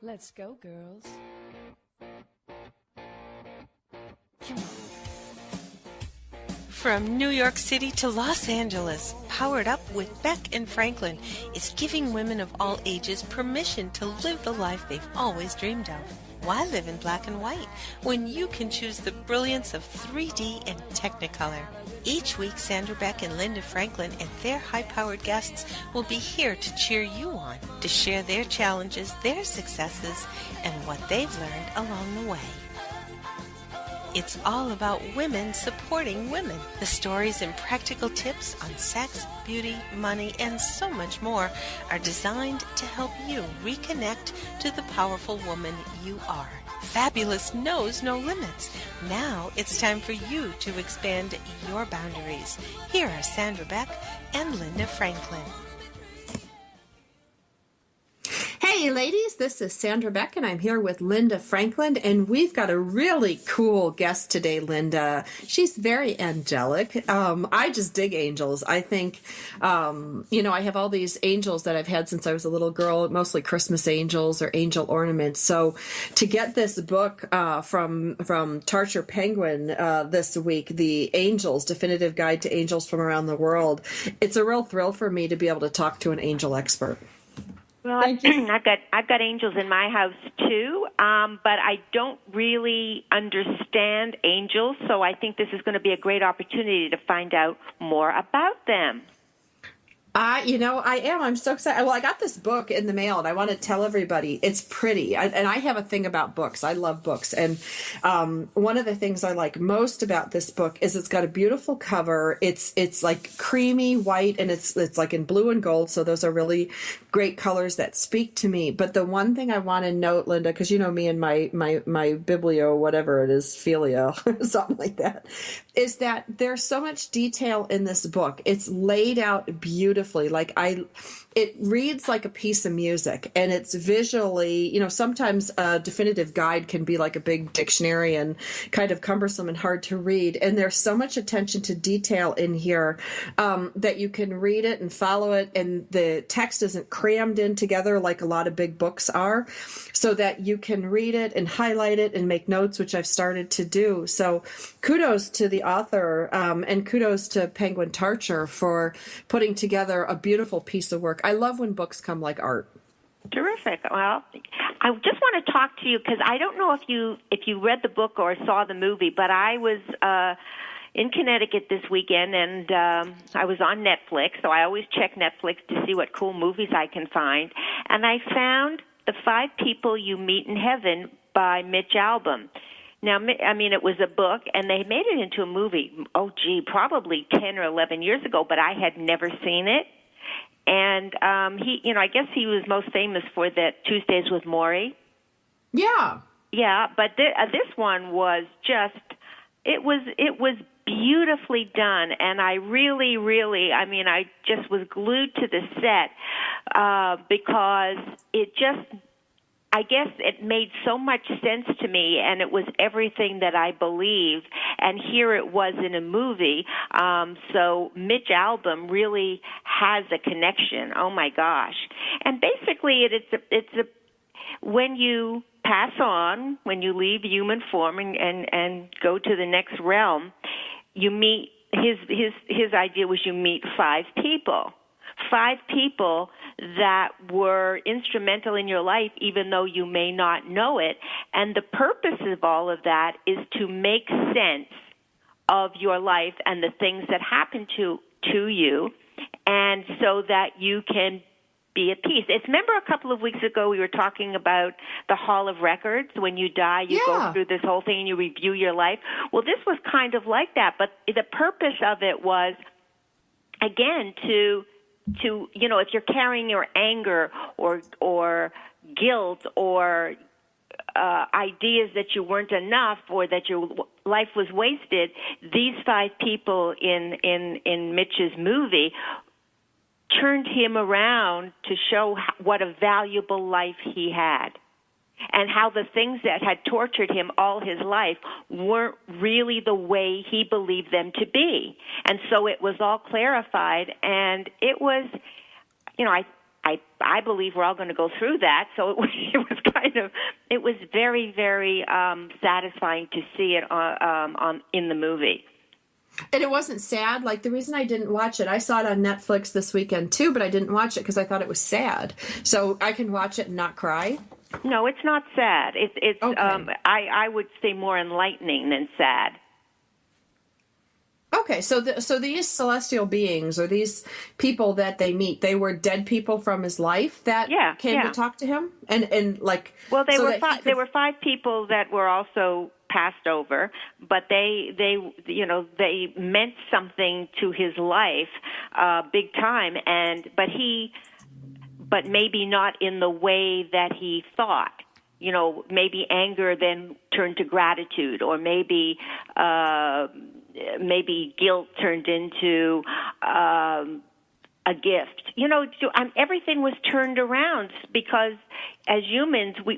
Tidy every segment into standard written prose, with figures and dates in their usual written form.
Let's go, girls. Come on. From New York City to Los Angeles, Powered Up with Beck and Franklin is giving women of all ages permission to live the life they've always dreamed of. Why live in black and white when you can choose the brilliance of 3D and Technicolor? Each week, Sandra Beck and Linda Franklin and their high-powered guests will be here to cheer you on, to share their challenges, their successes, and what they've learned along the way. It's all about women supporting women. The stories and practical tips on sex, beauty, money, and so much more are designed to help you reconnect to the powerful woman you are. Fabulous knows no limits. Now it's time for you to expand your boundaries. Here are Sandra Beck and Linda Franklin. Hey ladies, this is Sandra Beck and I'm here with Linda Franklin, and we've got a really cool guest today, Linda. She's very angelic. I just dig angels. I think, I have all these angels that I've had since I was a little girl, mostly Christmas angels or angel ornaments. So to get this book from Tarcher Penguin this week, The Angels, Definitive Guide to Angels from Around the World, it's a real thrill for me to be able to talk to an angel expert. Well, I've got angels in my house too, but I don't really understand angels, so I think this is going to be a great opportunity to find out more about them. I am. I'm so excited. Well, I got this book in the mail, and I want to tell everybody it's pretty. And I have a thing about books. I love books. And one of the things I like most about this book is it's got a beautiful cover. It's like creamy white, and it's like in blue and gold. So those are really great colors that speak to me. But the one thing I want to note, Linda, because you know me and my biblio, whatever it is, philia, something like that, is that there's so much detail in this book. It's laid out beautifully. It reads like a piece of music, and it's visually, sometimes a definitive guide can be like a big dictionary and kind of cumbersome and hard to read. And there's so much attention to detail in here that you can read it and follow it. And the text isn't crammed in together like a lot of big books are, so that you can read it and highlight it and make notes, which I've started to do. So kudos to the author and kudos to Penguin Tarcher for putting together a beautiful piece of work. I love when books come like art. Terrific. Well, I just want to talk to you because I don't know if you read the book or saw the movie, but I was in Connecticut this weekend, and I was on Netflix, so I always check Netflix to see what cool movies I can find. And I found The 5 People You Meet in Heaven by Mitch Albom. Now, I mean, it was a book, and they made it into a movie, probably 10 or 11 years ago, but I had never seen it. And I guess he was most famous for that Tuesdays with Morrie. Yeah. Yeah, but this one was just, it was beautifully done, and I really, really, I just was glued to the set because it just, I guess it made so much sense to me, and it was everything that I believed, and here it was in a movie. So Mitch Albom really has a connection. Oh my gosh! And basically, it's a when you pass on, when you leave human form and go to the next realm, you meet his idea was you meet 5 people. 5 people that were instrumental in your life, even though you may not know it. And the purpose of all of that is to make sense of your life and the things that happen to you, and so that you can be at peace. Remember a couple of weeks ago we were talking about the Hall of Records. When you die, you go through this whole thing and you review your life. Well, this was kind of like that, but the purpose of it was, again, to if you're carrying your anger or guilt or ideas that you weren't enough or that your life was wasted, these 5 people in Mitch's movie turned him around to show what a valuable life he had, and how the things that had tortured him all his life weren't really the way he believed them to be. And so it was all clarified, and it was, I believe we're all going to go through that. So it was very, very satisfying to see it in the movie. And it wasn't sad. Like, the reason I didn't watch it, I saw it on Netflix this weekend too, but I didn't watch it because I thought it was sad. So I can watch it and not cry. No, it's not sad. It's Okay. I would say more enlightening than sad. Okay, so these celestial beings, or these people that they meet, they were dead people from his life that came to talk to him, and like, well, there were 5 people that were also passed over, but they meant something to his life, big time, but maybe not in the way that he thought. Maybe anger then turned to gratitude, or maybe guilt turned into a gift. Everything was turned around because as humans, we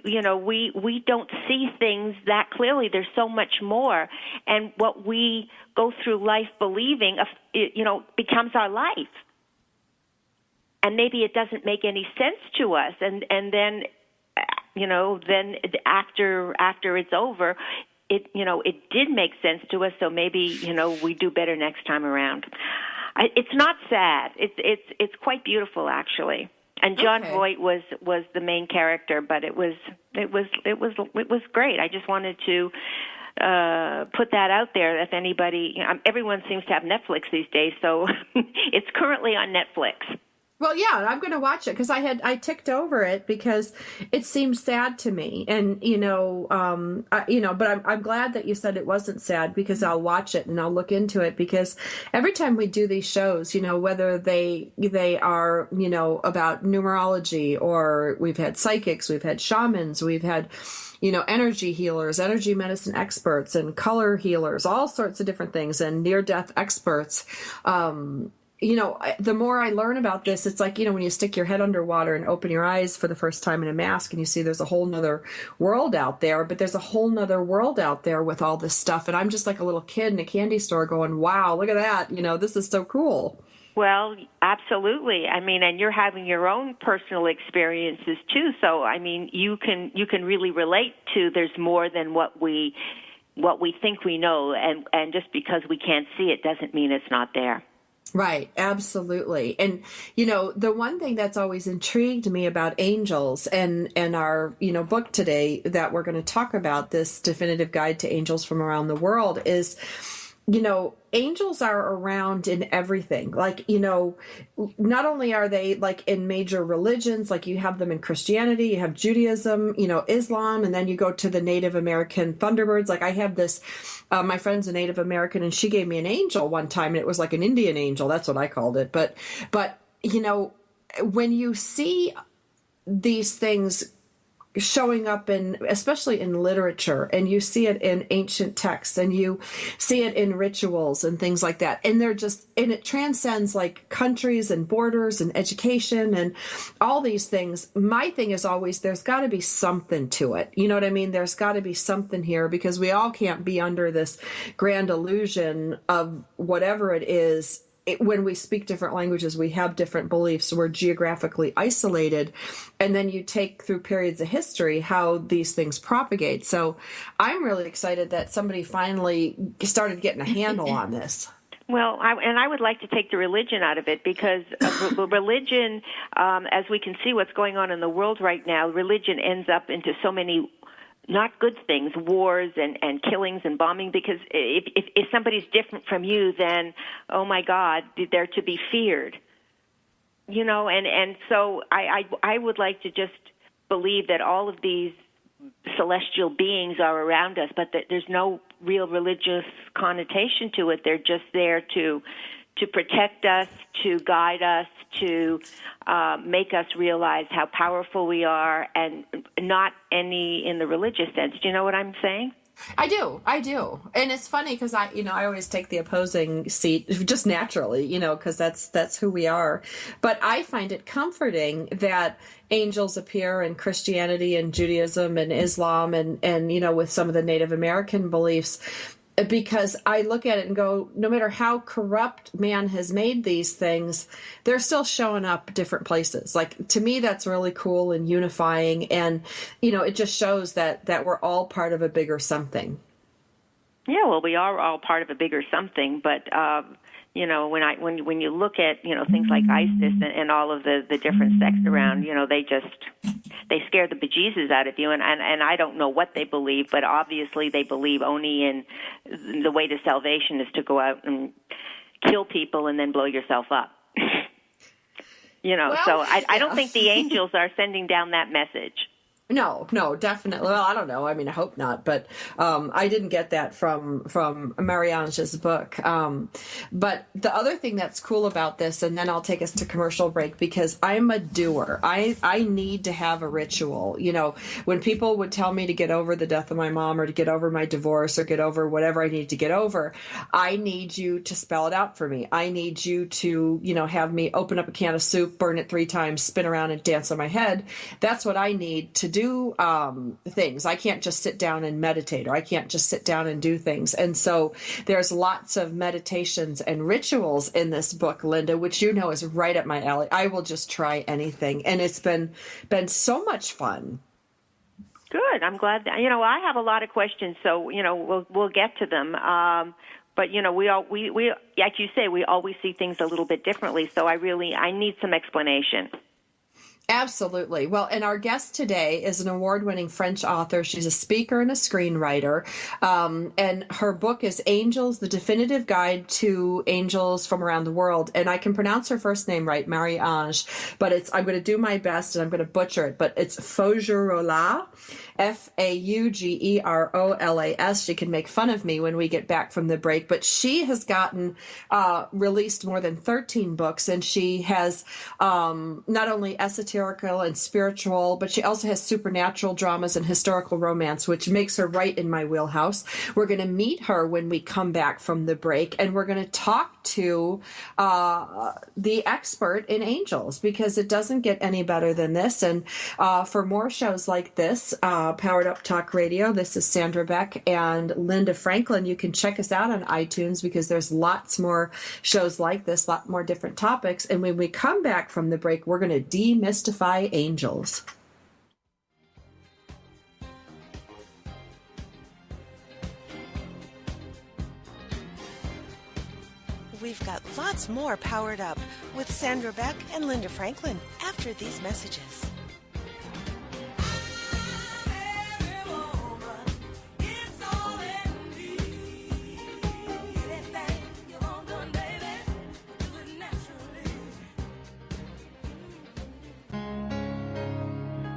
don't see things that clearly. There's so much more, and what we go through life believing, becomes our life. And maybe it doesn't make any sense to us, and then after it's over, it did make sense to us. So maybe we do better next time around. It's not sad. It's quite beautiful, actually. And John Voight was the main character, but it was great. I just wanted to put that out there. If anybody, everyone seems to have Netflix these days, so it's currently on Netflix. Well, yeah, I'm going to watch it because I ticked over it because it seemed sad to me, and but I'm glad that you said it wasn't sad, because I'll watch it and I'll look into it, because every time we do these shows, whether they are about numerology, or we've had psychics, we've had shamans, we've had energy healers, energy medicine experts, and color healers, all sorts of different things, and near-death experts. The more I learn about this, it's like, when you stick your head underwater and open your eyes for the first time in a mask, and you see there's a whole nother world out there, but there's a whole nother world out there with all this stuff. And I'm just like a little kid in a candy store going, wow, look at that. This is so cool. Well, absolutely. And you're having your own personal experiences too. So, you can really relate to, there's more than what we think we know. And just because we can't see it doesn't mean it's not there. Right, absolutely. And, the one thing that's always intrigued me about angels, and our, book today that we're going to talk about, this definitive guide to angels from around the world, is, angels are around in everything. Like, not only are they like in major religions, like you have them in Christianity, you have Judaism, Islam, and then you go to the Native American Thunderbirds. Like, I have this, my friend's a Native American, and she gave me an angel one time, and it was like an Indian angel. That's what I called it. But when you see these things showing up especially in literature, and you see it in ancient texts, and you see it in rituals and things like that, and it transcends like countries and borders and education and all these things. My thing is always, there's got to be something to it. You know what I mean? There's got to be something here, because we all can't be under this grand illusion of whatever it is. When we speak different languages, we have different beliefs. We're geographically isolated. And then you take through periods of history how these things propagate. So I'm really excited that somebody finally started getting a handle on this. Well, I would like to take the religion out of it, because religion, as we can see what's going on in the world right now, religion ends up into so many not good things, wars and killings and bombing, because if somebody's different from you, then, oh my God, they're to be feared. And so I would like to just believe that all of these celestial beings are around us, but that there's no real religious connotation to it. They're just there to protect us, to guide us, to make us realize how powerful we are, and not any in the religious sense. Do you know what I'm saying? I do. And it's funny because I always take the opposing seat just naturally, because that's who we are. But I find it comforting that angels appear in Christianity and Judaism and Islam and with some of the Native American beliefs. because I look at it and go, no matter how corrupt man has made these things, they're still showing up different places. Like, to me, that's really cool and unifying. And, it just shows that we're all part of a bigger something. Yeah, well, we are all part of a bigger something, but when you look at things like ISIS and all of the different sects around, they scare the bejesus out of you, and I don't know what they believe, but obviously they believe only in the way to salvation is to go out and kill people and then blow yourself up. Well, so I don't think the angels are sending down that message. No, definitely. Well, I don't know. I mean, I hope not. But I didn't get that from Marie-Ange's book. But the other thing that's cool about this, and then I'll take us to commercial break, because I'm a doer. I need to have a ritual. When people would tell me to get over the death of my mom, or to get over my divorce, or get over whatever I need to get over, I need you to spell it out for me. I need you to, have me open up a can of soup, burn it 3 times, spin around and dance on my head. That's what I need to do things. I can't just sit down and meditate, or I can't just sit down and do things. And so there's lots of meditations and rituals in this book, Linda, which is right up my alley. I will just try anything. And it's been so much fun. Good. I'm glad that, I have a lot of questions, so, we'll get to them. But, we like you say, we always see things a little bit differently. So I need some explanation. Absolutely. Well, and our guest today is an award-winning French author. She's a speaker and a screenwriter. And her book is Angels, The Definitive Guide to Angels from Around the World. And I can pronounce her first name right, Marie-Ange, but I'm going to do my best and I'm going to butcher it, but it's Faugerolas, Faugerolas. She can make fun of me when we get back from the break, but she has gotten released more than 13 books, and she has not only esoterical and spiritual, but she also has supernatural dramas and historical romance, which makes her right in my wheelhouse. We're going to meet her when we come back from the break, and we're going to talk to the expert in angels, because it doesn't get any better than this. And for more shows like this, Powered Up Talk Radio, this is Sandra Beck and Linda Franklin. You can check us out on iTunes, because there's lots more shows like this, a lot more different topics. And when we come back from the break, we're going to demystify angels. We've got lots more Powered Up with Sandra Beck and Linda Franklin after these messages.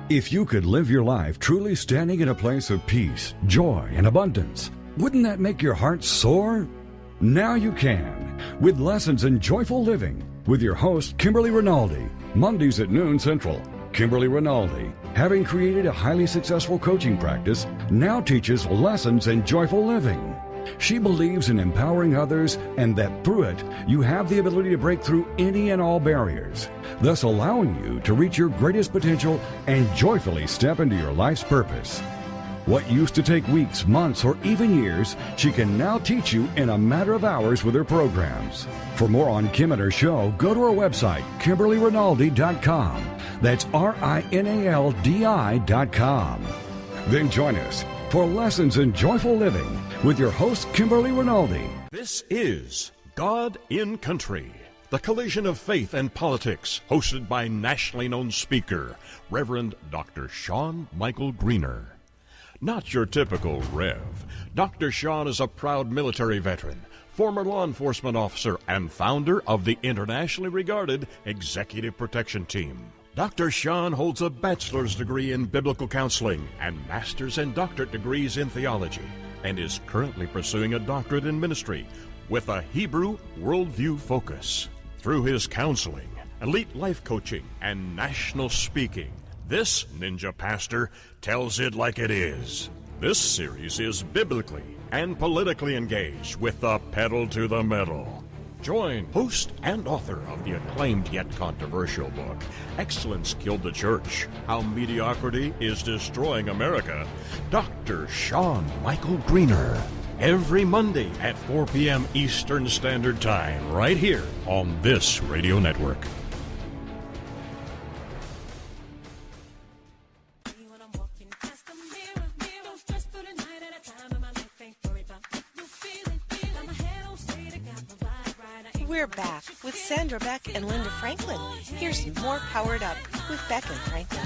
If you could live your life truly standing in a place of peace, joy, and abundance, wouldn't that make your heart soar? Now you can, with Lessons in Joyful Living, with your host, Kimberly Rinaldi, Mondays at noon Central. Kimberly Rinaldi, having created a highly successful coaching practice, now teaches Lessons in Joyful Living. She believes in empowering others, and that through it, you have the ability to break through any and all barriers, thus allowing you to reach your greatest potential and joyfully step into your life's purpose. What used to take weeks, months, or even years, she can now teach you in a matter of hours with her programs. For more on Kim and her show, go to her website, KimberlyRinaldi.com. That's RINALDI.com. Then join us for Lessons in Joyful Living with your host, Kimberly Rinaldi. This is God in Country, the collision of faith and politics, hosted by nationally known speaker, Reverend Dr. Sean Michael Greener. Not your typical Rev. Dr. Sean is a proud military veteran, former law enforcement officer, and founder of the internationally regarded Executive Protection Team. Dr. Sean holds a bachelor's degree in biblical counseling and master's and doctorate degrees in theology, and is currently pursuing a doctorate in ministry with a Hebrew worldview focus. Through his counseling, elite life coaching, and national speaking, this ninja pastor tells it like it is. This series is biblically and politically engaged with the pedal to the metal. Join host and author of the acclaimed yet controversial book, Excellence Killed the Church, How Mediocrity is Destroying America, Dr. Sean Michael Greener. every Monday at 4 p.m. Eastern Standard Time, right here on this radio network. We're back with Sandra Beck and Linda Franklin. Here's more Powered Up with Beck and Franklin.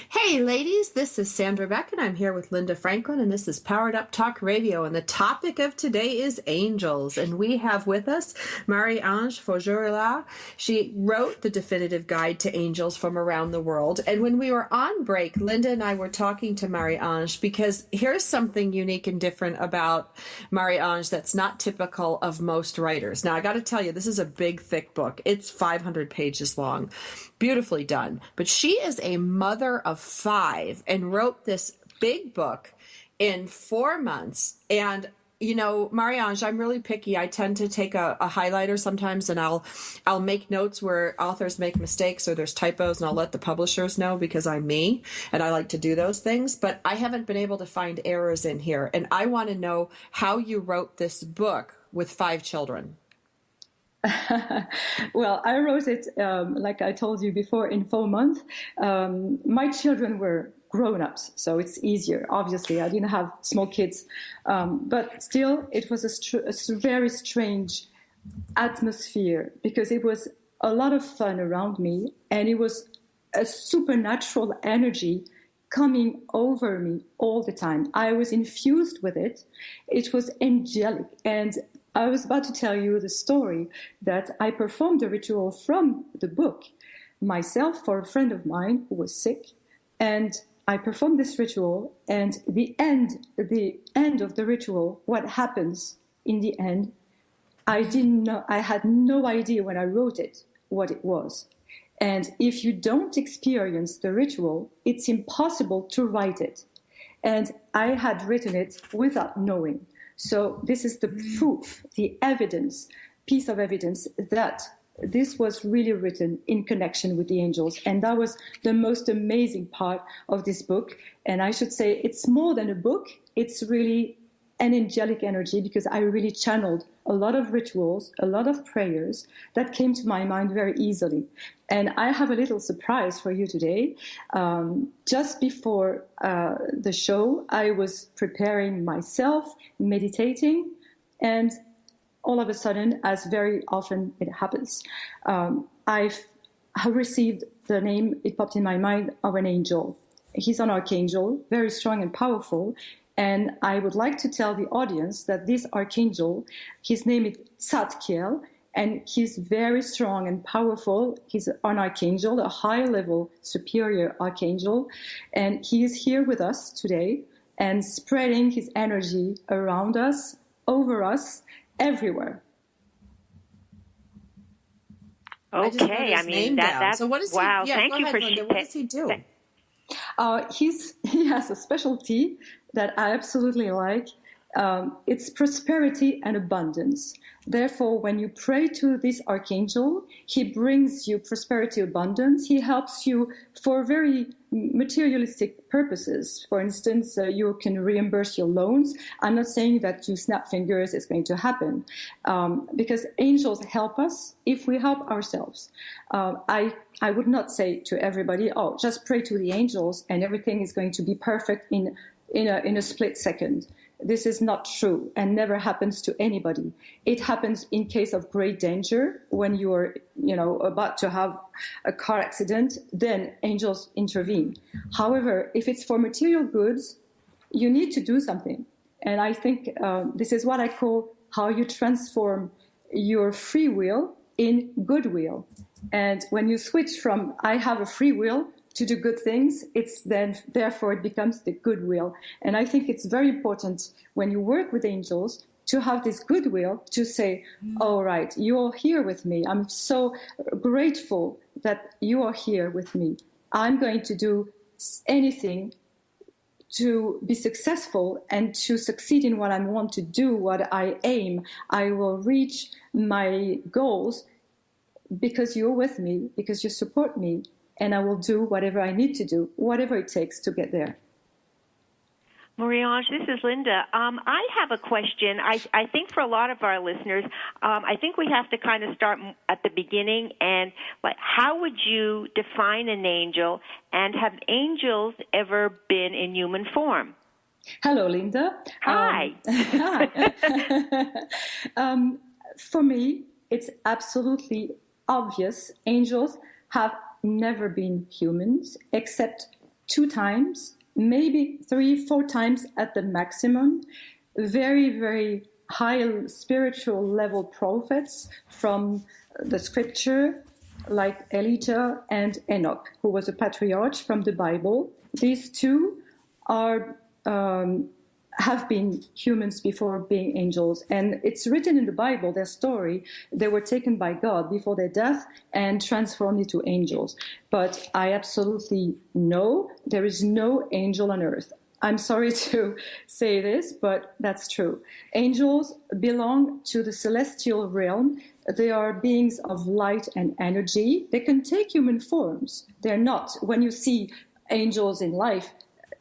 Hey ladies, this is Sandra Beck and I'm here with Linda Franklin and this is Powered Up Talk Radio, and the topic of today is angels, and we have with us Marie-Ange Faugerolas. She wrote the definitive guide to angels from around the world, and when we were on break, Linda and I were talking to Marie-Ange because here's something unique and different about Marie-Ange that's not typical of most writers. Now I got to tell you, this is a big thick book. It's 500 pages long. Beautifully done. But she is a mother of 5 and wrote this big book in 4 months. And, you know, Marie-Ange, I'm really picky. I tend to take a highlighter sometimes and I'll make notes where authors make mistakes or there's typos, and I'll let the publishers know because I'm me and I like to do those things. But I haven't been able to find errors in here. And I want to know how you wrote this book with 5 children. Well, I wrote it, like I told you before, in 4 months. My children were grown-ups, so it's easier. Obviously, I didn't have small kids. But still, it was a very strange atmosphere because it was a lot of fun around me, and it was a supernatural energy coming over me all the time. I was infused with it. It was angelic, and I was about to tell you the story that I performed a ritual from the book myself for a friend of mine who was sick. And I performed this ritual, and the end of the ritual, what happens in the end, I didn't know. I had no idea when I wrote it what it was. And if you don't experience the ritual, it's impossible to write it. And I had written it without knowing. So this is the proof, the evidence, piece of evidence that this was really written in connection with the angels. And that was the most amazing part of this book. And I should say it's more than a book. It's really an angelic energy because I really channeled a lot of rituals, a lot of prayers that came to my mind very easily. And I have a little surprise for you today. Just before the show, I was preparing myself, meditating, and all of a sudden, as very often it happens, I received the name, it popped in my mind, of an angel. He's an archangel, very strong and powerful. And I would like to tell the audience that this archangel, his name is Tzadkiel, and he's very strong and powerful. He's an archangel, a high-level superior archangel, and he is here with us today and spreading his energy around us, over us, everywhere. Okay, I mean that's so what is wow. He, yeah, thank you ahead, for Linda. What does he do? He has a specialty that I absolutely like. It's prosperity and abundance. Therefore, when you pray to this archangel, he brings you prosperity, abundance. He helps you for very materialistic purposes. For instance, you can reimburse your loans. I'm not saying that you snap fingers, it's going to happen, because angels help us if we help ourselves. I would not say to everybody, oh, just pray to the angels and everything is going to be perfect in a split second. This is not true and never happens to anybody. It happens in case of great danger when you are, about to have a car accident, then angels intervene. However, if it's for material goods, you need to do something. And I think this is what I call how you transform your free will in goodwill. And when you switch from I have a free will to do good things, therefore it becomes the goodwill. And I think it's very important when you work with angels to have this goodwill to say, all right, you are here with me. I'm so grateful that you are here with me. I'm going to do anything to be successful and to succeed in what I want to do, what I aim. I will reach my goals because you're with me, because you support me. And I will do whatever I need to do, whatever it takes to get there. Marie-Ange, this is Linda. I have a question. I think for a lot of our listeners, I think we have to kind of start at the beginning. And how would you define an angel? And have angels ever been in human form? Hello, Linda. Hi. Hi. For me, it's absolutely obvious. Angels have never been humans, except 2 times, maybe 3-4 times at the maximum. Very, very high spiritual level prophets from the scripture, like Elijah and Enoch, who was a patriarch from the Bible. These 2 are have been humans before being angels. And it's written in the Bible, their story. They were taken by God before their death and transformed into angels. But I absolutely know there is no angel on earth. I'm sorry to say this, but that's true. Angels belong to the celestial realm. They are beings of light and energy. They can take human forms. They're not. When you see angels in life,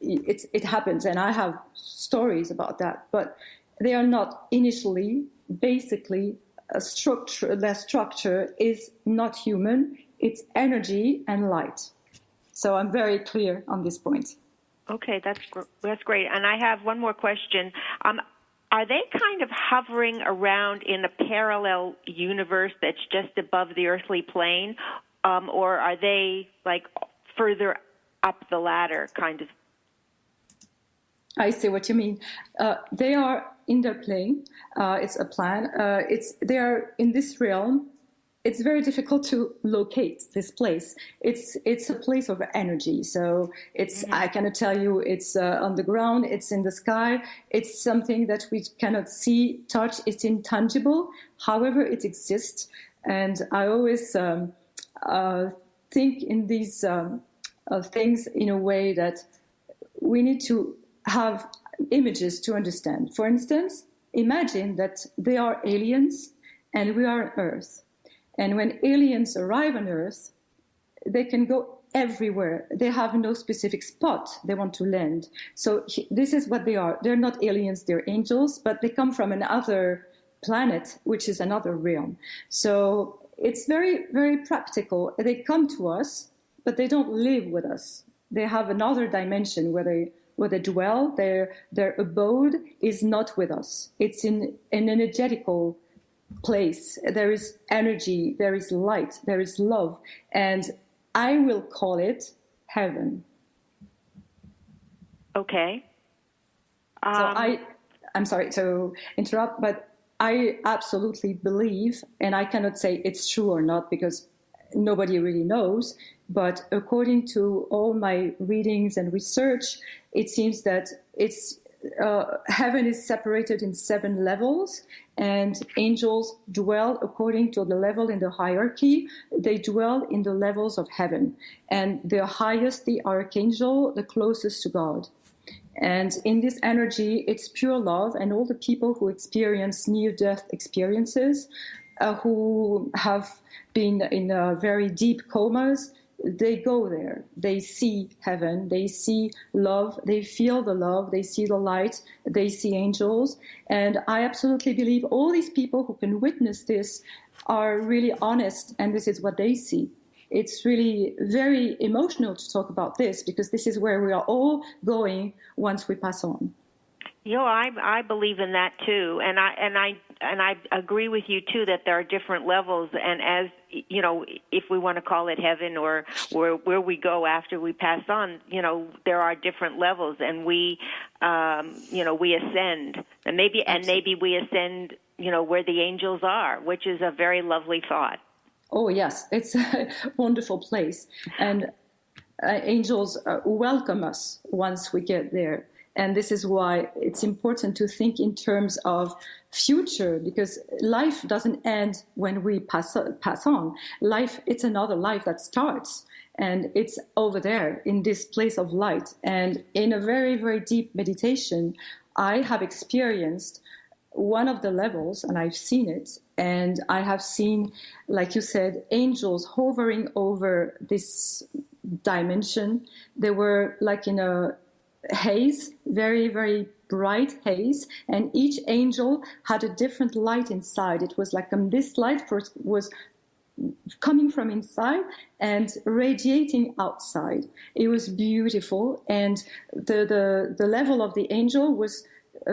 it happens, and I have stories about that, but they are not initially, basically, their structure is not human, it's energy and light. So I'm very clear on this point. Okay, that's great. And I have one more question. Are they kind of hovering around in a parallel universe that's just above the earthly plane, or are they further up the ladder, kind of? I see what you mean. They are in their plane. It's a plan. They are in this realm. It's very difficult to locate this place. It's a place of energy. So it's I cannot tell you it's on the ground. It's in the sky. It's something that we cannot see, touch. It's intangible. However, it exists. And I always think in these things in a way that we need to have images to understand. For instance, imagine that they are aliens and we are on Earth. And when aliens arrive on Earth, they can go everywhere. They have no specific spot they want to land. So this is what they are. They're not aliens, they're angels, but they come from another planet, which is another realm. So it's very, very practical. They come to us, but they don't live with us. They have another dimension where they dwell. Their abode is not with us. It's in an energetical place. There is energy, there is light, there is love, and I will call it heaven. Okay. So I'm sorry to interrupt, but I absolutely believe, and I cannot say it's true or not because nobody really knows, but according to all my readings and research, it seems that heaven is separated in 7 levels, and angels dwell according to the level in the hierarchy. They dwell in the levels of heaven, and the highest the archangel, the closest to God. And in this energy, it's pure love, and all the people who experience near-death experiences, who have been in very deep comas, they go there. They see heaven. They see love. They feel the love. They see the light. They see angels. And I absolutely believe all these people who can witness this are really honest, and this is what they see. It's really very emotional to talk about this because this is where we are all going once we pass on. I believe in that too, and I agree with you too that there are different levels, and as you know, if we want to call it heaven or where we go after we pass on, there are different levels, and we ascend, and maybe we ascend, where the angels are, which is a very lovely thought. Oh yes, it's a wonderful place, and angels welcome us once we get there. And this is why it's important to think in terms of future, because life doesn't end when we pass on. Life, it's another life that starts, and it's over there in this place of light. And in a very, very deep meditation, I have experienced one of the levels, and I've seen it, and I have seen, like you said, angels hovering over this dimension. They were like in a haze, very, very bright haze, and each angel had a different light inside. It was like this light first was coming from inside and radiating outside. It was beautiful, and the level of the angel was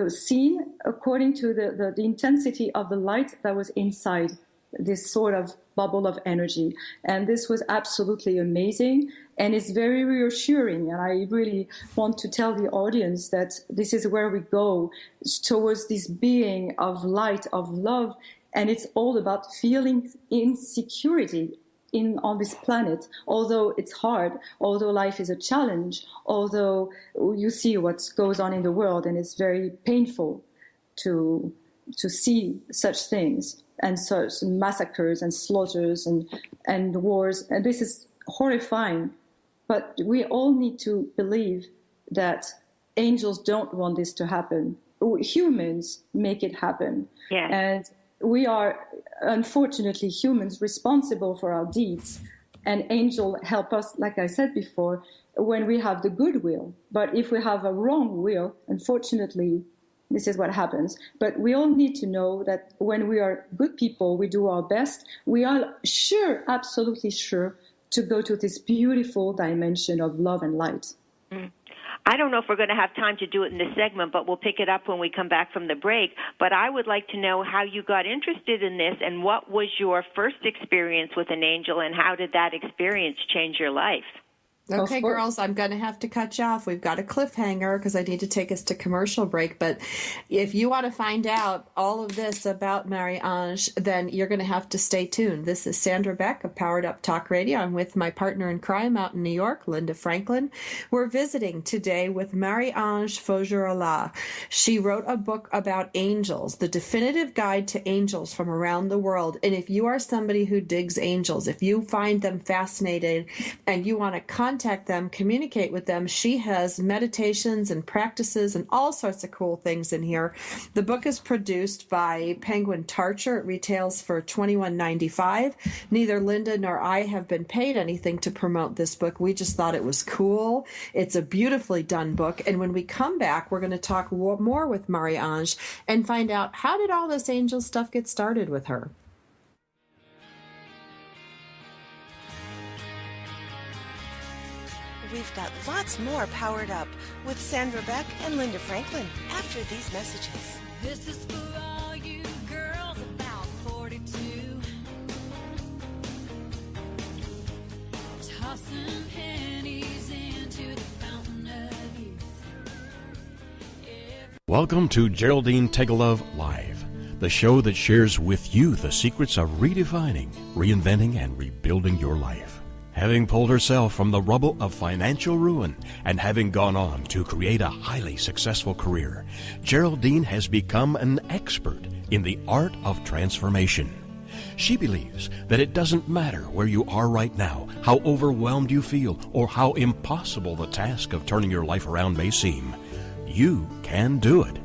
seen according to the intensity of the light that was inside this sort of bubble of energy. And this was absolutely amazing, and it's very reassuring. And I really want to tell the audience that this is where we go, towards this being of light, of love. And it's all about feeling insecurity on this planet, although it's hard, although life is a challenge, although you see what goes on in the world, and it's very painful to see such things, and such massacres and slaughters and wars. And this is horrifying. But we all need to believe that angels don't want this to happen. Humans make it happen. Yeah. And we are, unfortunately, humans responsible for our deeds. And angels help us, like I said before, when we have the good will. But if we have a wrong will, unfortunately, this is what happens. But we all need to know that when we are good people, we do our best. We are sure, absolutely sure, to go to this beautiful dimension of love and light. I don't know if we're going to have time to do it in this segment, but we'll pick it up when we come back from the break. But I would like to know how you got interested in this, and what was your first experience with an angel, and how did that experience change your life? Okay, girls, I'm going to have to cut you off. We've got a cliffhanger because I need to take us to commercial break. But if you want to find out all of this about Marie-Ange, then you're going to have to stay tuned. This is Sandra Beck of Powered Up Talk Radio. I'm with my partner in crime out in New York, Linda Franklin. We're visiting today with Marie-Ange Faugerolas. She wrote a book about angels, the definitive guide to angels from around the world. And if you are somebody who digs angels, if you find them fascinating and you want to contact them, communicate with them, she has meditations and practices and all sorts of cool things in here. The book is produced by Penguin Tarcher. It retails for $21.95. Neither Linda nor I have been paid anything to promote this book. We just thought it was cool. It's a beautifully done book. And when we come back, we're going to talk more with Marie-Ange and find out, how did all this angel stuff get started with her? We've got lots more Powered Up with Sandra Beck and Linda Franklin after these messages. This is for all you girls about 42. Tossing pennies into the fountain of youth. Welcome to Geraldine Tegelov Live, the show that shares with you the secrets of redefining, reinventing, and rebuilding your life. Having pulled herself from the rubble of financial ruin and having gone on to create a highly successful career, Geraldine has become an expert in the art of transformation. She believes that it doesn't matter where you are right now, how overwhelmed you feel, or how impossible the task of turning your life around may seem. You can do it.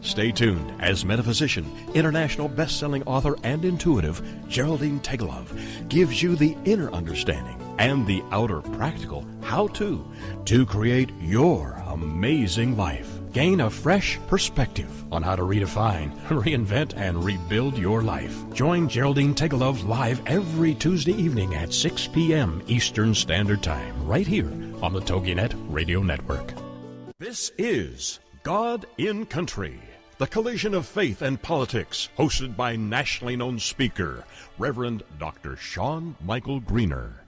Stay tuned as metaphysician, international best-selling author, and intuitive Geraldine Tegelov gives you the inner understanding and the outer practical how-to to create your amazing life. Gain a fresh perspective on how to redefine, reinvent, and rebuild your life. Join Geraldine Tegelov live every Tuesday evening at 6 p.m. Eastern Standard Time, right here on the TogiNet Radio Network. This is God in Country, the collision of faith and politics, hosted by nationally known speaker, Reverend Dr. Sean Michael Greener.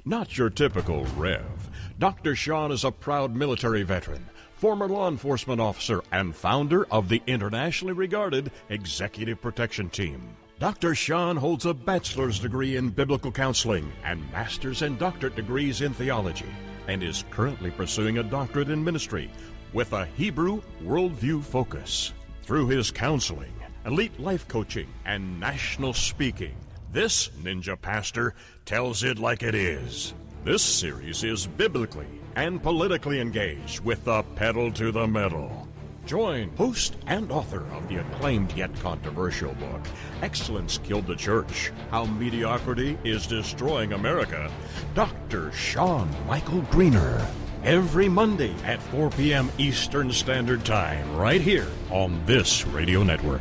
Not your typical Rev. Dr. Sean is a proud military veteran, former law enforcement officer, and founder of the internationally regarded Executive Protection Team. Dr. Sean holds a bachelor's degree in biblical counseling and master's and doctorate degrees in theology, and is currently pursuing a doctorate in ministry with a Hebrew worldview focus. Through his counseling, elite life coaching, and national speaking, this ninja pastor tells it like it is. This series is biblically and politically engaged with the pedal to the metal. Join host and author of the acclaimed yet controversial book, Excellence Killed the Church, How Mediocrity is Destroying America, Dr. Sean Michael Greener. every Monday at 4 p.m. Eastern Standard Time, right here on this radio network.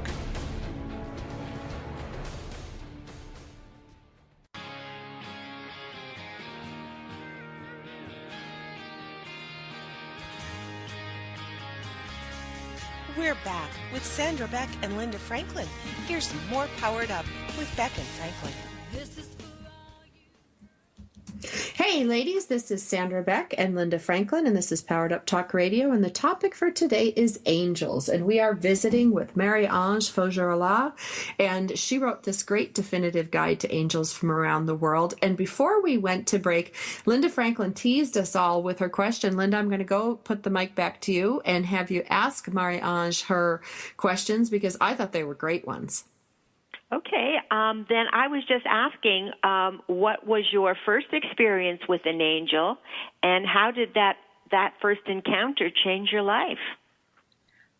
We're back with Sandra Beck and Linda Franklin. Here's some more Powered Up with Beck and Franklin. Hey ladies, this is Sandra Beck and Linda Franklin, and this is Powered Up Talk Radio, and the topic for today is angels, and we are visiting with Marie-Ange Faugerolas, and she wrote this great definitive guide to angels from around the world. And before we went to break, Linda Franklin teased us all with her question. Linda, I'm going to go put the mic back to you and have you ask Marie-Ange her questions, because I thought they were great ones. Okay, then I was just asking, what was your first experience with an angel, and how did that first encounter change your life?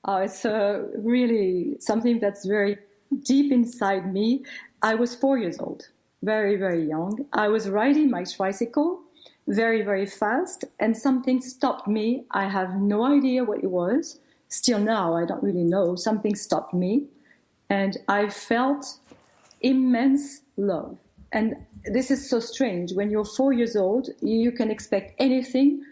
It's really something that's very deep inside me. I was 4 years old, very, very young. I was riding my tricycle very, very fast, and something stopped me. I have no idea what it was. Still now, I don't really know. Something stopped me, and I felt immense love. And this is so strange. When you're 4 years old, you can expect anything,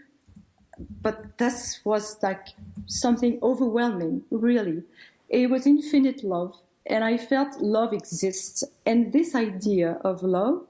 but this was like something overwhelming, really. It was infinite love, and I felt love exists. And this idea of love,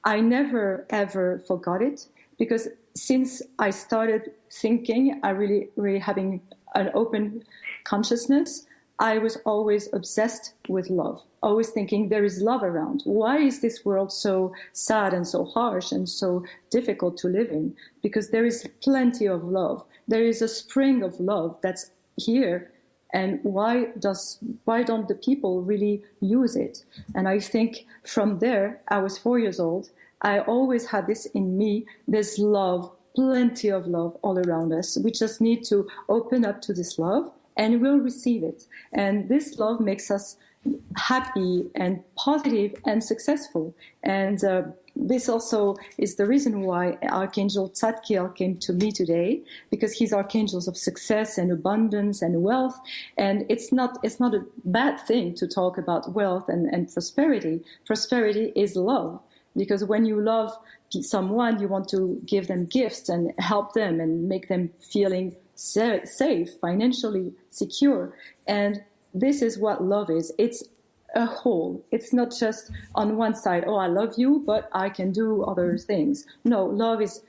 I never, ever forgot it, because since I started thinking, I really having an open consciousness, I was always obsessed with love, always thinking there is love around. Why is this world so sad and so harsh and so difficult to live in? Because there is plenty of love. There is a spring of love that's here. And why don't the people really use it? And I think from there, I was 4 years old. I always had this in me. There's love, plenty of love all around us. We just need to open up to this love, and we'll receive it. And this love makes us happy and positive and successful. And this also is the reason why Archangel Tzadkiel came to me today, because he's archangels of success and abundance and wealth. And it's not a bad thing to talk about wealth and prosperity. Prosperity is love, because when you love someone, you want to give them gifts and help them and make them feeling safe, financially secure. And this is what love is. It's a whole. It's not just on one side, oh, I love you, but I can do other things. No, love is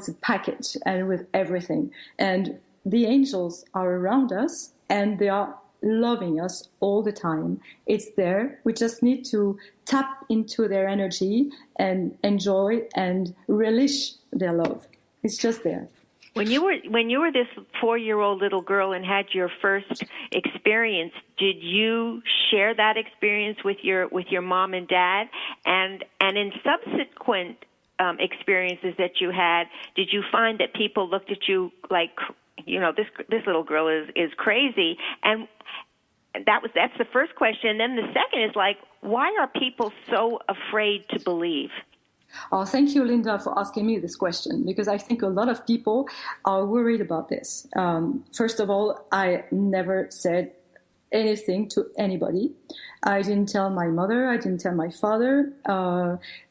a package, and with everything. And the angels are around us, and they are loving us all the time. It's there. We just need to tap into their energy and enjoy and relish their love. It's just there. When you were this 4-year-old little girl and had your first experience, did you share that experience with your mom and dad? And in subsequent experiences that you had, did you find that people looked at you like, you know, this little girl is crazy? And that's the first question. And then the second is like, why are people so afraid to believe? Oh, thank you, Linda, for asking me this question, because I think a lot of people are worried about this. First of all, I never said anything to anybody. I didn't tell my mother. I didn't tell my father.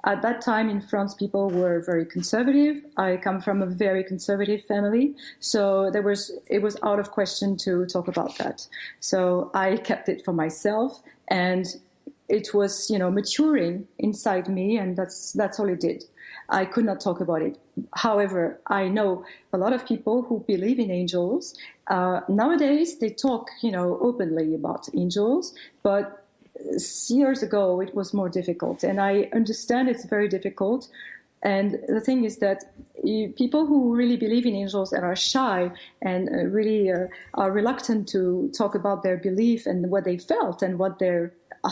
At that time in France, people were very conservative. I come from a very conservative family, so it was out of question to talk about that. So I kept it for myself, and it was, maturing inside me, and that's all it did. I could not talk about it. However, I know a lot of people who believe in angels. Nowadays, they talk, openly about angels, but years ago, it was more difficult. And I understand it's very difficult. And the thing is that people who really believe in angels and are shy and really are reluctant to talk about their belief and what they felt and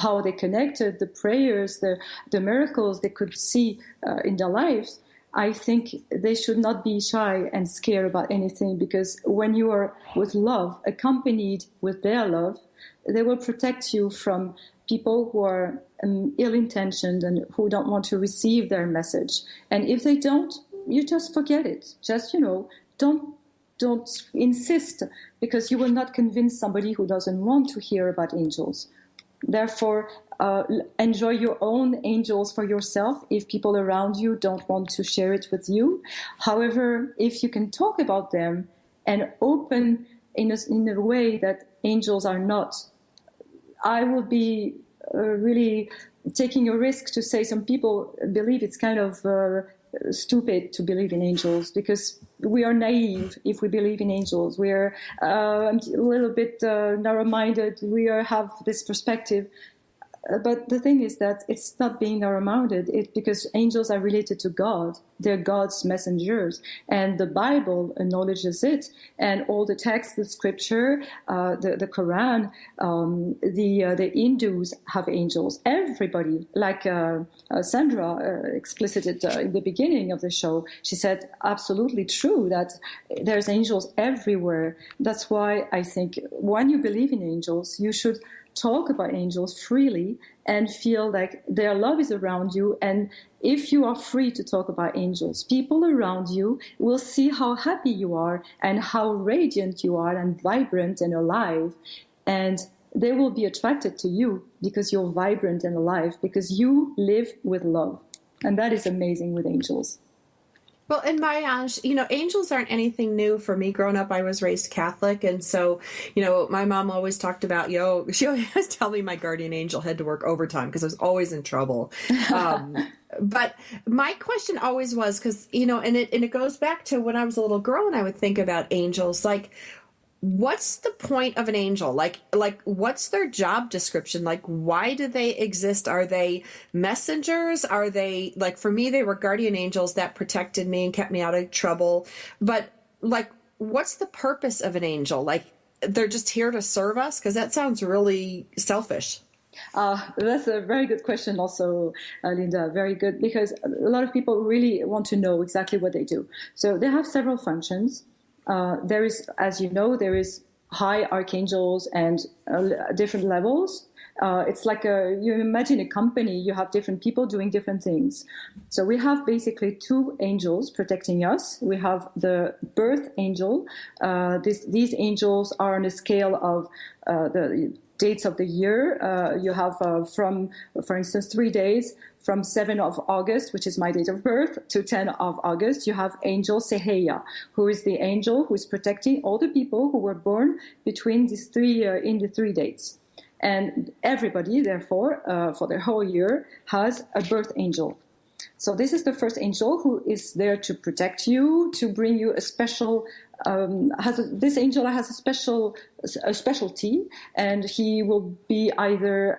how they connected, the prayers, the miracles they could see in their lives, I think they should not be shy and scared about anything, because when you are with love, accompanied with their love, they will protect you from people who are ill-intentioned and who don't want to receive their message. And if they don't, you just forget it. Just, don't insist, because you will not convince somebody who doesn't want to hear about angels. Therefore, enjoy your own angels for yourself if people around you don't want to share it with you. However, if you can talk about them and open in a way that angels are not, I would be really taking a risk to say some people believe it's kind of stupid to believe in angels, because we are naive if we believe in angels. We are a little bit narrow-minded. We have this perspective. But the thing is that it's not being narrow-minded. It's because angels are related to God. They're God's messengers. And the Bible acknowledges it. And all the texts, the scripture, the Quran, the Hindus have angels. Everybody, like Sandra explicited in the beginning of the show, she said, absolutely true, that there's angels everywhere. That's why I think when you believe in angels, you should talk about angels freely and feel like their love is around you. And if you are free to talk about angels, people around you will see how happy you are and how radiant you are and vibrant and alive. And they will be attracted to you because you're vibrant and alive, because you live with love. And that is amazing with angels. Well, and Marie-Ange, angels aren't anything new for me. Growing up, I was raised Catholic. And so, my mom always talked about, she always tell me my guardian angel had to work overtime because I was always in trouble. But my question always was, because, and it goes back to when I was a little girl and I would think about angels, like, what's the point of an angel? Like what's their job description? Like, why do they exist? Are they messengers? Are they, like, for me, they were guardian angels that protected me and kept me out of trouble. But like, what's the purpose of an angel? Like, they're just here to serve us? Because that sounds really selfish. That's a very good question also, Linda. Very good, because a lot of people really want to know exactly what they do. So they have several functions. There is, as you know, there is high archangels and different levels. It's like you imagine a company, you have different people doing different things. So we have basically two angels protecting us. We have the birth angel. These angels are on a scale of the dates of the year. You have from, for instance, 3 days, from 7th of August, which is my date of birth, to 10th of August, you have Angel Seheya, who is the angel who is protecting all the people who were born between these in the 3 dates. And everybody, therefore, for the whole year, has a birth angel. So this is the first angel who is there to protect you, to bring you a special. This angel has a specialty, and he will be either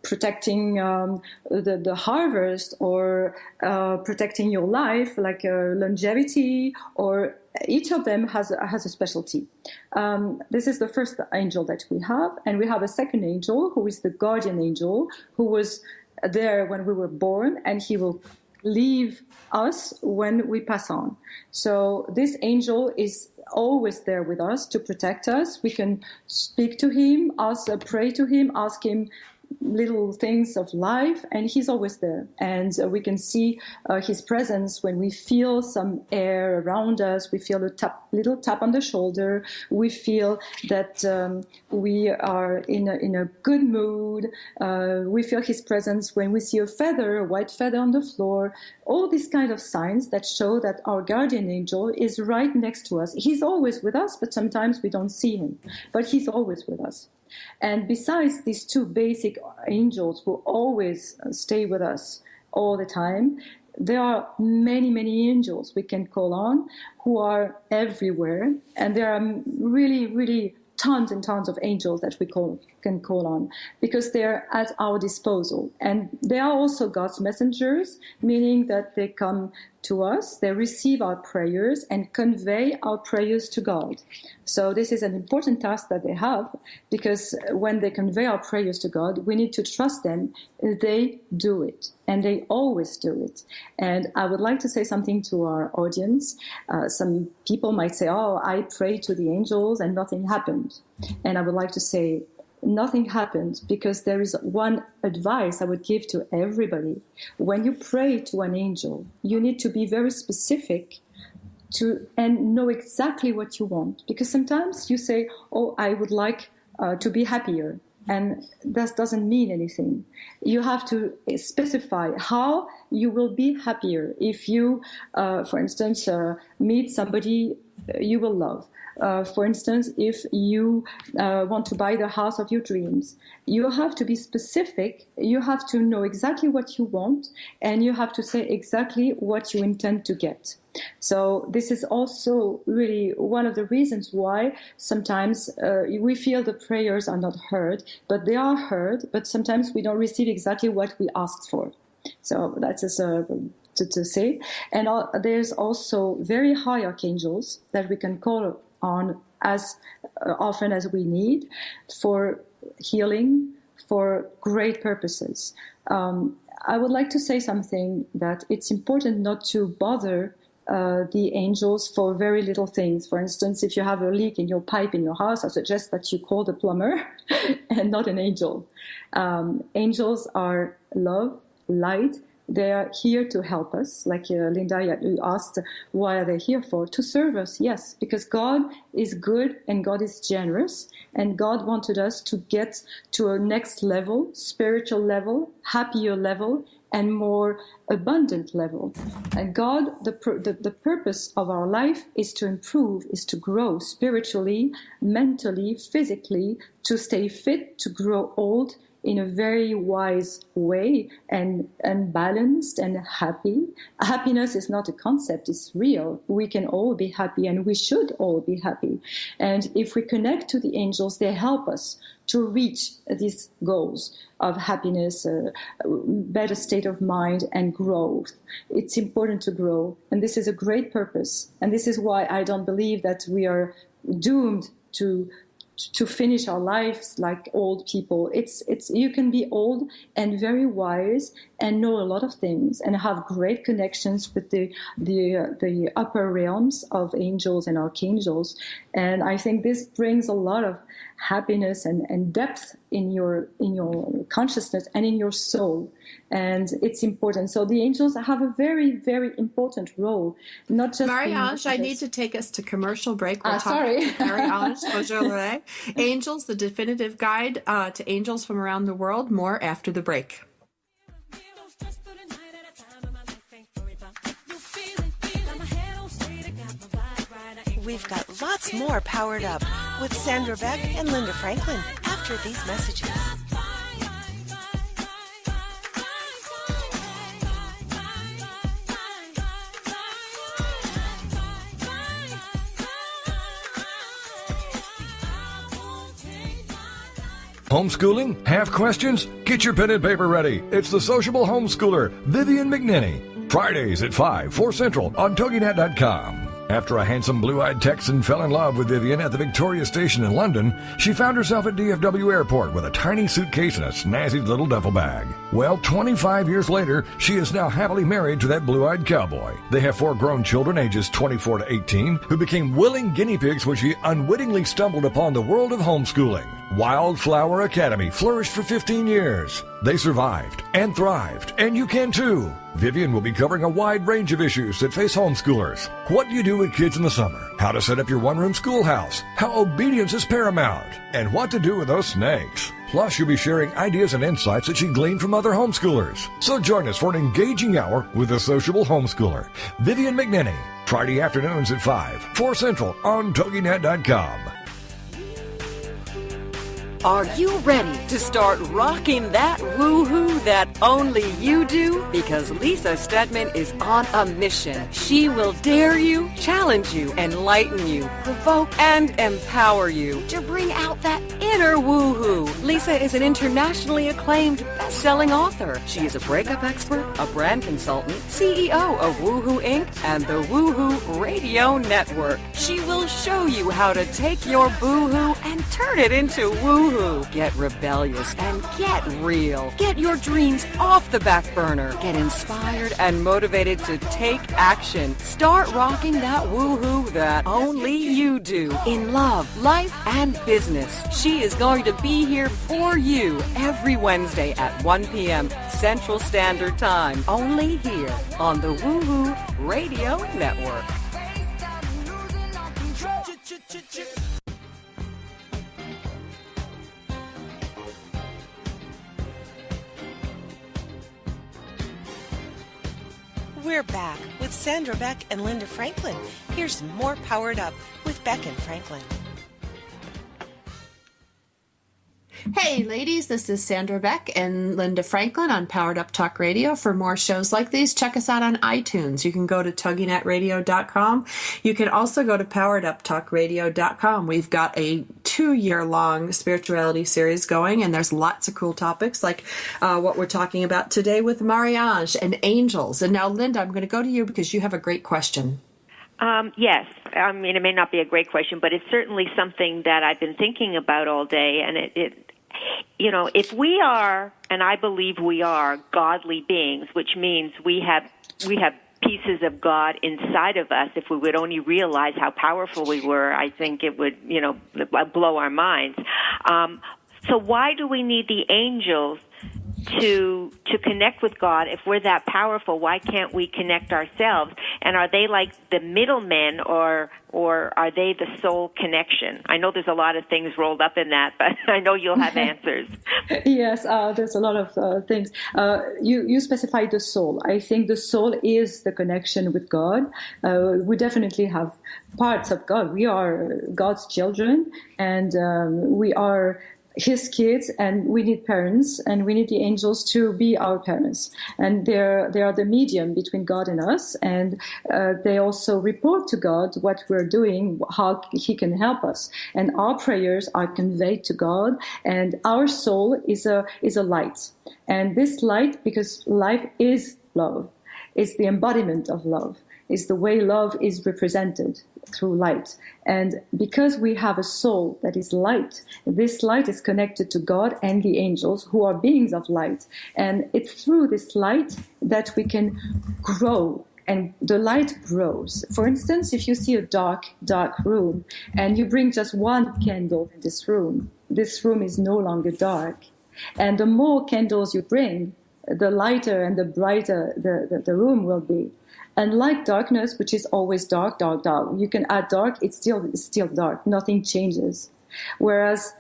protecting the harvest, or protecting your life, like longevity, or each of them has a specialty. This is the first angel that we have, and we have a second angel who is the guardian angel, who was there when we were born, and he will leave us when we pass on. So this angel is always there with us to protect us. We can speak to him, pray to him, ask him little things of life, and he's always there. And we can see his presence when we feel some air around us. We feel a little tap on the shoulder. We feel that we are in a good mood. We feel his presence when we see a white feather on the floor. All these kind of signs that show that our guardian angel is right next to us. He's always with us, but sometimes we don't see him. But he's always with us. And besides these two basic angels who always stay with us all the time, there are many, many angels we can call on who are everywhere. And there are really, really tons and tons of angels that we can call on, because they're at our disposal. And they are also God's messengers, meaning that they come to us, they receive our prayers and convey our prayers to God. So this is an important task that they have, because when they convey our prayers to God, we need to trust them. They do it, and they always do it. And I would like to say something to our audience. Some people might say, oh, I prayed to the angels and nothing happened. And I would like to say, nothing happened, because there is one advice I would give to everybody. When you pray to an angel, you need to be very specific and know exactly what you want. Because sometimes you say, oh, I would like to be happier. And that doesn't mean anything. You have to specify how you will be happier if you, for instance, meet somebody you will love. For instance, if you want to buy the house of your dreams, you have to be specific. You have to know exactly what you want, and you have to say exactly what you intend to get. So this is also really one of the reasons why sometimes we feel the prayers are not heard, but they are heard, but sometimes we don't receive exactly what we asked for. So that's just to say. And there's also very high archangels that we can call on as often as we need for healing, for great purposes. I would like to say something that it's important not to bother the angels for very little things. For instance, if you have a leak in your pipe in your house, I suggest that you call the plumber and not an angel. Angels are love, light. They are here to help us. Like Linda, you asked, what are they here for? To serve us, yes, because God is good and God is generous. And God wanted us to get to a next level, spiritual level, happier level, and more abundant level. And God, the purpose of our life is to improve, is to grow spiritually, mentally, physically, to stay fit, to grow old in a very wise way and balanced and happy. Happiness is not a concept, it's real. We can all be happy and we should all be happy. And if we connect to the angels, they help us to reach these goals of happiness, better state of mind, and growth. It's important to grow, and this is a great purpose. And this is why I don't believe that we are doomed to finish our lives like old people. It's you can be old and very wise and know a lot of things and have great connections with the upper realms of angels and archangels. And I think this brings a lot of happiness and depth in your consciousness and in your soul. And it's important. So the angels have a very, very important role. Not just Marie-Ange, I need to take us to commercial break. We're sorry. talking to Marie-Ange Faugerolas, Angels, the definitive guide to angels from around the world. More after the break. We've got lots more Powered Up with Sandra Beck and Linda Franklin after these messages. Homeschooling? Have questions? Get your pen and paper ready. It's the sociable homeschooler, Vivian McNinney. Fridays at 5, 4 Central on TogiNet.com. After a handsome blue-eyed Texan fell in love with Vivian at the Victoria Station in London, she found herself at DFW Airport with a tiny suitcase and a snazzy little duffel bag. Well, 25 years later, she is now happily married to that blue-eyed cowboy. They have 4 grown children ages 24 to 18 who became willing guinea pigs when she unwittingly stumbled upon the world of homeschooling. Wildflower Academy flourished for 15 years. They survived and thrived, and you can too. Vivian will be covering a wide range of issues that face homeschoolers. What do you do with kids in the summer? How to set up your one-room schoolhouse? How obedience is paramount? And what to do with those snakes? Plus, you'll be sharing ideas and insights that she gleaned from other homeschoolers. So join us for an engaging hour with the sociable homeschooler, Vivian McNinney. Friday afternoons at 5, 4 Central on TogiNet.com. Are you ready to start rocking that woo-hoo that only you do? Because Lisa Stedman is on a mission. She will dare you, challenge you, enlighten you, provoke, and empower you to bring out that inner woo-hoo. Lisa is an internationally acclaimed best-selling author. She is a breakup expert, a brand consultant, CEO of Woohoo Inc. and the Woohoo Radio Network. She will show you how to take your boo-hoo and turn it into woo-hoo. Get rebellious and get real. Get your dreams off the back burner. Get inspired and motivated to take action. Start rocking that woohoo that only you do in love, life, and business. She is going to be here for you every Wednesday at 1 p.m. Central Standard Time. Only here on the Woohoo Radio Network. We're back with Sandra Beck and Linda Franklin. Here's more Powered Up with Beck and Franklin. Hey ladies, this is Sandra Beck and Linda Franklin on Powered Up Talk Radio. For more shows like these, check us out on iTunes. You can go to TogiNetRadio.com. You can also go to PoweredUpTalkRadio.com. We've got a 2-year-long spirituality series going, and there's lots of cool topics like what we're talking about today with Marie-Ange and angels. And now, Linda, I'm going to go to you because you have a great question. Yes. I mean, it may not be a great question, but it's certainly something that I've been thinking about all day. And if we are, and I believe we are, godly beings, which means we have pieces of God inside of us. If we would only realize how powerful we were, I think it would, blow our minds. So why do we need the angels to connect with God? If we're that powerful, why can't we connect ourselves? And are they like the middlemen, or are they the soul connection? I know there's a lot of things rolled up in that, but I know you'll have answers. Yes, there's a lot of things. You specified the soul. I think the soul is the connection with God. We definitely have parts of God. We are God's children, and we are His kids, and we need parents, and we need the angels to be our parents. And they are the medium between God and us, and they also report to God what we're doing, how He can help us. And our prayers are conveyed to God, and our soul is a light. And this light, because life is love, is the embodiment of love, is the way love is represented through light. And because we have a soul that is light, this light is connected to God and the angels, who are beings of light. And it's through this light that we can grow, and the light grows. For instance, if you see a dark room and you bring just one candle in this room is no longer dark. And the more candles you bring, the lighter and the brighter the room will be. Unlike darkness, which is always dark. You can add dark, it's still dark. Nothing changes. Whereas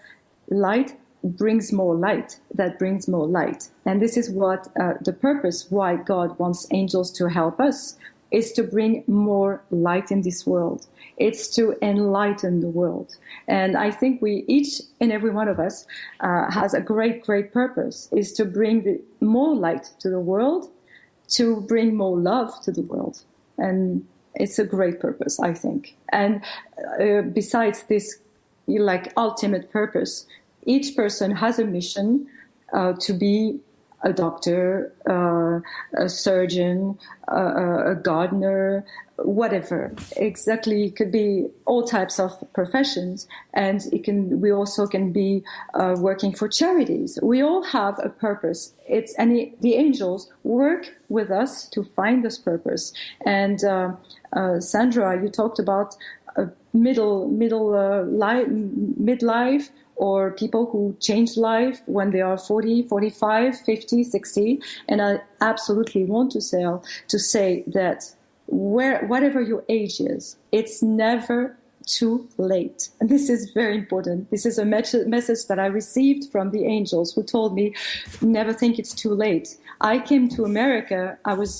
light brings more light. That brings more light. And this is what the purpose why God wants angels to help us, is to bring more light in this world. It's to enlighten the world. And I think each and every one of us has a great, great purpose, is to bring more light to the world, to bring more love to the world. And it's a great purpose, I think. And besides this, ultimate purpose, each person has a mission to be a doctor, a surgeon, a gardener, whatever. Exactly, it could be all types of professions, and we also can be working for charities. We all have a purpose. The angels work with us to find this purpose. And Sandra, you talked about midlife, or people who change life when they are 40, 45, 50, 60. And I absolutely want to say that whatever your age is, it's never too late. And this is very important. This is a message that I received from the angels, who told me, never think it's too late. I came to America, I was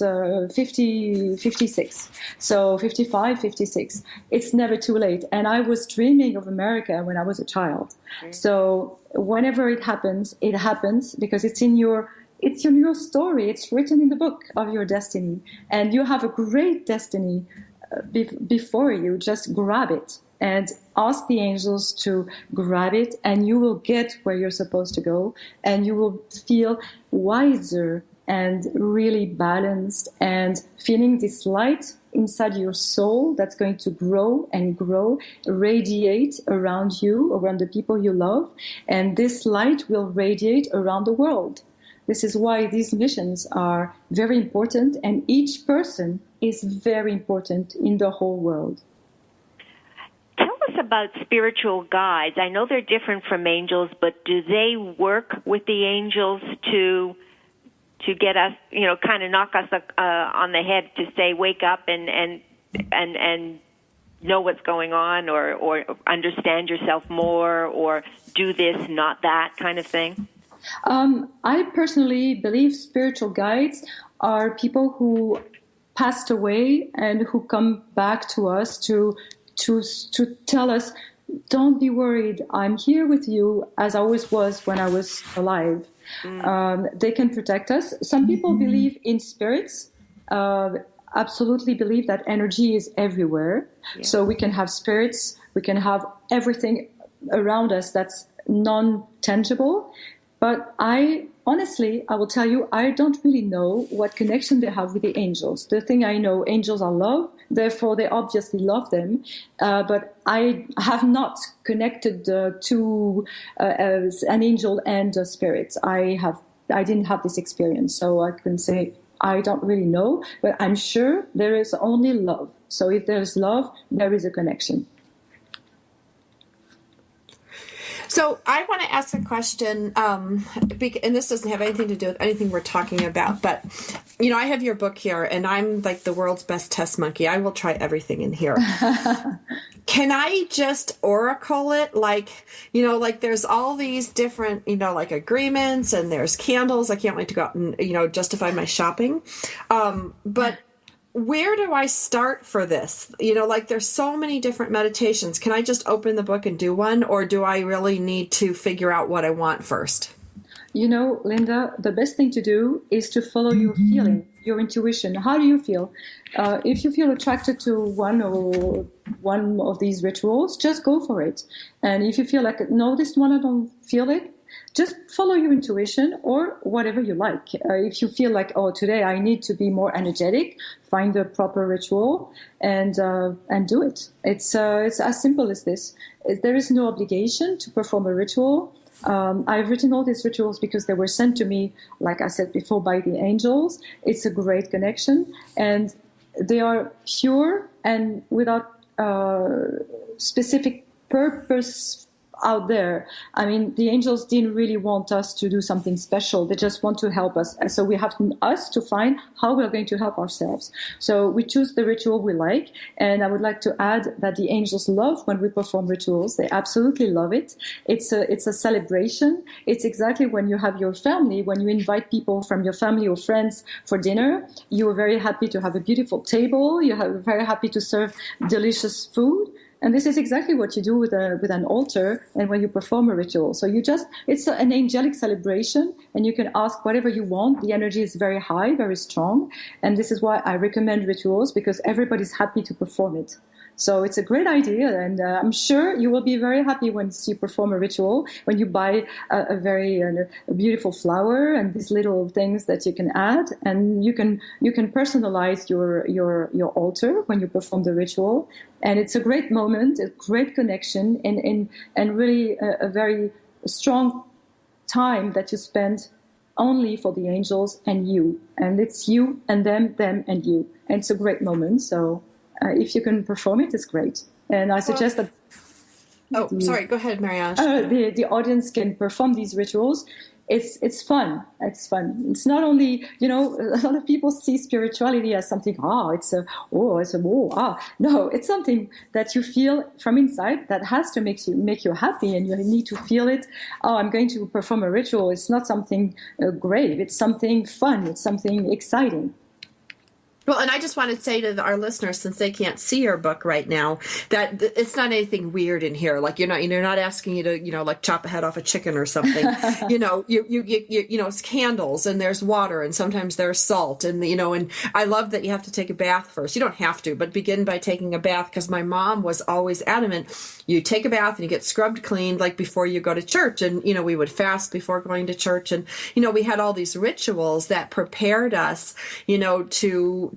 56. So 55, 56. It's never too late. And I was dreaming of America when I was a child. So whenever it happens because it's in your story. It's written in the book of your destiny. And you have a great destiny before you. Just grab it and ask the angels to grab it, and you will get where you're supposed to go, and you will feel wiser and really balanced, and feeling this light inside your soul that's going to grow and grow, radiate around you, around the people you love, and this light will radiate around the world. This is why these missions are very important, and each person is very important in the whole world. Tell us about spiritual guides. I know they're different from angels, but do they work with the angels to get us, kind of knock us on the head to say, wake up and know what's going on, or understand yourself more, or do this, not that kind of thing? I personally believe spiritual guides are people who passed away and who come back to us to tell us, don't be worried, I'm here with you as I always was when I was alive. They can protect us. Some people believe in spirits, absolutely believe that energy is everywhere. Yeah. So we can have spirits, we can have everything around us that's non-tangible. But I will tell you, I don't really know what connection they have with the angels. The thing I know, angels are love, therefore they obviously love them. But I have not connected to an angel and a spirit. I didn't have this experience, so I can say I don't really know. But I'm sure there is only love. So if there's love, there is a connection. So I want to ask a question, and this doesn't have anything to do with anything we're talking about, but, I have your book here, and I'm like the world's best test monkey. I will try everything in here. Can I just oracle it? Like there's all these different, like agreements, and there's candles. I can't wait to go out and, justify my shopping. But where do I start for this? There's so many different meditations. Can I just open the book and do one, or do I really need to figure out what I want first? Linda, the best thing to do is to follow your feeling, your intuition. How do you feel? If you feel attracted to one of these rituals, just go for it. And if you feel like, no, this one I don't feel it, just follow your intuition or whatever you like. If you feel like, today I need to be more energetic, find the proper ritual and do it. It's as simple as this. There is no obligation to perform a ritual. I've written all these rituals because they were sent to me, like I said before, by the angels. It's a great connection, and they are pure and without specific purpose out there. I mean, the angels didn't really want us to do something special. They just want to help us. And so we have to find how we're going to help ourselves. So we choose the ritual we like. And I would like to add that the angels love when we perform rituals. They absolutely love it. It's a celebration. It's exactly when you have your family, when you invite people from your family or friends for dinner, you are very happy to have a beautiful table. You're very happy to serve delicious food. And this is exactly what you do with an altar and when you perform a ritual. So it's an angelic celebration, and you can ask whatever you want. The energy is very high, very strong. And this is why I recommend rituals, because everybody's happy to perform it. So it's a great idea, and I'm sure you will be very happy once you perform a ritual, when you buy a very beautiful flower and these little things that you can add, and you can personalize your altar when you perform the ritual. And it's a great moment, a great connection, and really a very strong time that you spend only for the angels and you. And it's you and them and you. And it's a great moment. So if you can perform it, it's great. And I suggest that... sorry, go ahead, Marie-Ange. The audience can perform these rituals. It's fun. It's fun. It's not only, a lot of people see spirituality as something, no, it's something that you feel from inside that has to make you happy, and you need to feel it. I'm going to perform a ritual. It's not something grave. It's something fun. It's something exciting. Well, and I just want to say to our listeners, since they can't see your book right now, that it's not anything weird in here. Like you're not asking you to, like chop a head off a chicken or something. It's candles, and there's water, and sometimes there's salt, and and I love that you have to take a bath first. You don't have to, but begin by taking a bath, because my mom was always adamant. You take a bath and you get scrubbed clean, like before you go to church, and we would fast before going to church, and we had all these rituals that prepared us,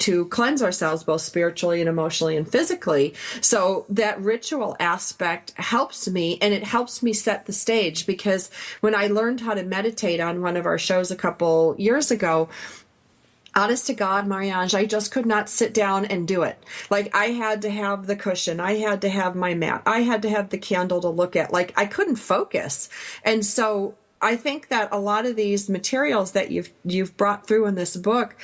to cleanse ourselves both spiritually and emotionally and physically. So that ritual aspect helps me, and it helps me set the stage, because when I learned how to meditate on one of our shows a couple years ago, honest to God, Marie-Ange, I just could not sit down and do it. Like, I had to have the cushion. I had to have my mat. I had to have the candle to look at. Like, I couldn't focus. And so I think that a lot of these materials that you've brought through in this book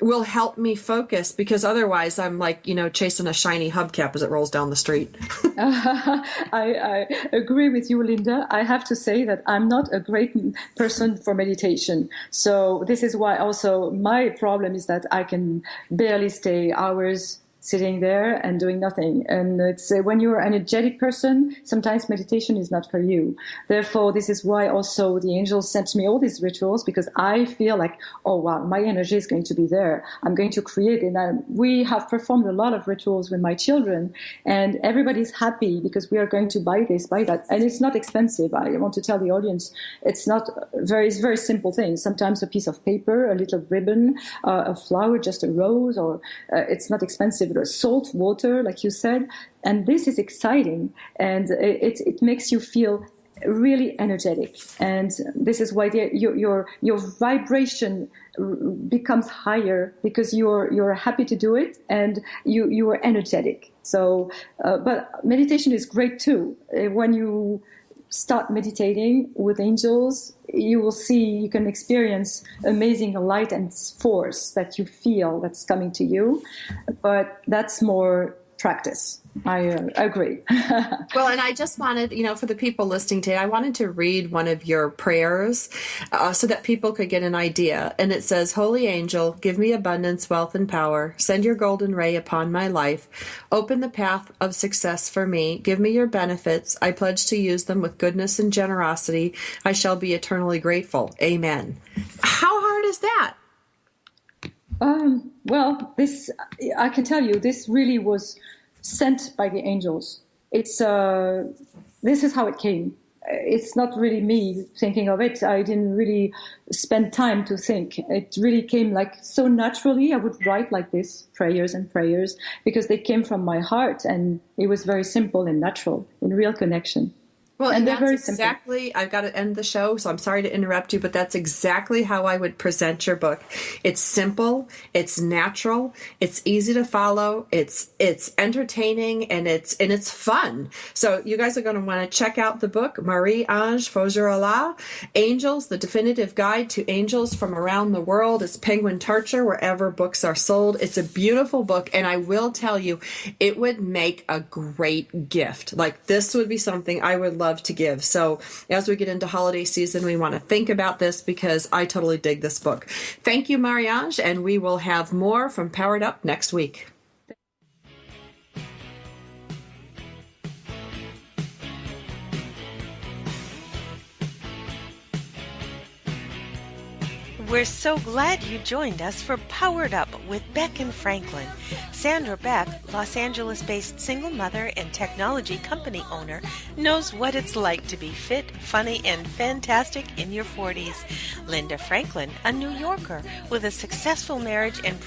will help me focus, because otherwise I'm like, chasing a shiny hubcap as it rolls down the street. I agree with you, Linda. I have to say that I'm not a great person for meditation. So this is why also my problem is that I can barely stay hours sitting there and doing nothing. And it's when you're an energetic person, sometimes meditation is not for you. Therefore, this is why also the angels sent me all these rituals, because I feel like, oh wow, my energy is going to be there. I'm going to create it. And we have performed a lot of rituals with my children, and everybody's happy because we are going to buy this, buy that. And it's not expensive. I want to tell the audience, it's very simple things. Sometimes a piece of paper, a little ribbon, a flower, just a rose, or it's not expensive. Salt water, like you said, and this is exciting, and it makes you feel really energetic, and this is why your vibration becomes higher, because you're happy to do it and you are energetic. So, but meditation is great too. When you start meditating with angels, you will see, you can experience amazing light and force that you feel that's coming to you. But that's more practice. I agree. Well, and I just wanted, for the people listening today, I wanted to read one of your prayers so that people could get an idea. And it says, Holy Angel, give me abundance, wealth, and power. Send your golden ray upon my life. Open the path of success for me. Give me your benefits. I pledge to use them with goodness and generosity. I shall be eternally grateful. Amen. How hard is that? Well, this, I can tell you, this really was sent by the angels. It's this is how it came. It's not really me thinking of it. I didn't really spend time to think. It really came like so naturally. I would write like this, prayers and prayers, because they came from my heart, and it was very simple and natural, in real connection. Well, and they're that's very exactly, simple. I've got to end the show, so I'm sorry to interrupt you, but that's exactly how I would present your book. It's simple, it's natural, it's easy to follow, it's entertaining, and it's fun. So you guys are going to want to check out the book, Marie-Ange Faugerolas, Angels, the Definitive Guide to Angels from Around the World. It's Penguin Tarcher, wherever books are sold. It's a beautiful book, and I will tell you, it would make a great gift. Like, this would be something I would love to give. So as we get into holiday season, we want to think about this, because I totally dig this book. Thank you, Marie-Ange, and we will have more from Powered Up next week. We're so glad you joined us for Powered Up with Beck and Franklin. Sandra Beck, Los Angeles-based single mother and technology company owner, knows what it's like to be fit, funny, and fantastic in your 40s. Linda Franklin, a New Yorker with a successful marriage and